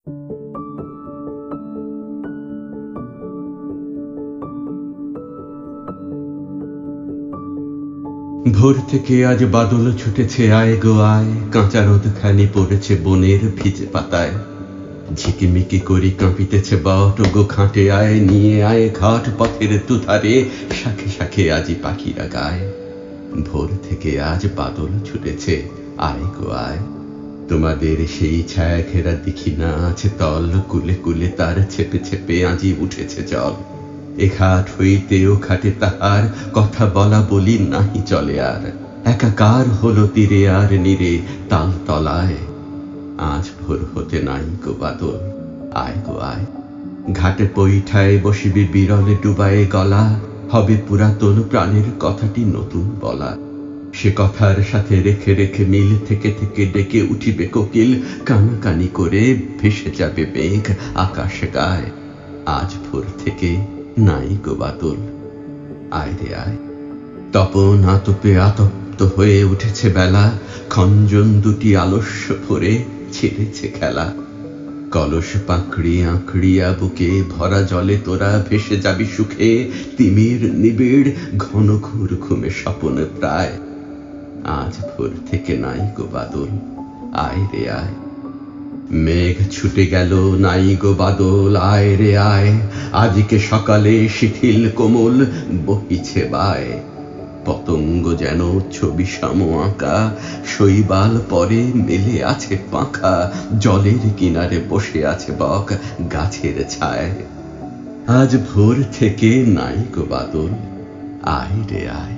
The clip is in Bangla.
ভোর থেকে আজ বাদল ছুটেছে আয় গো আয়, কাঁচা রোদ খানি পড়েছে বনের ভিজে পাতায়। ঝিকিমিকি করি কাঁপিতেছে বট গো খাঁটে আয়, নিয়ে আয় ঘাট পথের দুধারে, শাখে শাখে আজি পাখিরা গায়। ভোর থেকে আজ বাদল ছুটেছে আয় গো আয়, তোমাদের সেই ছায়া ঘেরা দেখি না আছে তল, কুলে কুলে তার ছেপে ছেপে আজি উঠেছে জল। এ ঘাট হইতে ও ঘাটে তাহার কথা বলা বলি নাহি চলে আর, একাকার হলো তীরে আর নীরে তাল তলায়। আজ ভোর হতে নাই গো বাদল, আয় গো আয়। ঘাটে পৈঠায় বসিবি বিরলে ডুবায়ে গলা, হবে পুরাতন প্রাণের কথাটি নতুন বলা। সে কথার সাথে রেখে রেখে মিল থেকে থেকে ডেকে উঠিবে কোকিল, কানাকানি করে ভেসে যাবে মেঘ আকাশে গায়। আজ ভোর থেকে নাই গো বাদল, আয় রে আয়। তপন আতপে আতপ্ত হয়ে উঠেছে বেলা, খঞ্জন দুটি আলস্য ভরে ছেড়েছে খেলা। কলস পাঁকড়ি আঁকড়িয়া বুকে ভরা জলে তোরা ভেসে যাবি সুখে, তিমির নিবিড় ঘন ঘোর ঘুমে স্বপন প্রায়। আজ ভোর থেকে নাই গো বাদল, আয় রে আয়। মেঘ ছুটে গেল নাই গো বাদল, আয় রে আয়। আজকে সকালে শিথিল কোমল বহিছে বায়, পতঙ্গ যেন ছবি সম আঁকা, শৈবাল পরে মেলে আছে পাখা। জলের কিনারে বসে আছে বক গাছের ছায়। আজ ভোর থেকে নাই গো বাদল, আয় রে আয়।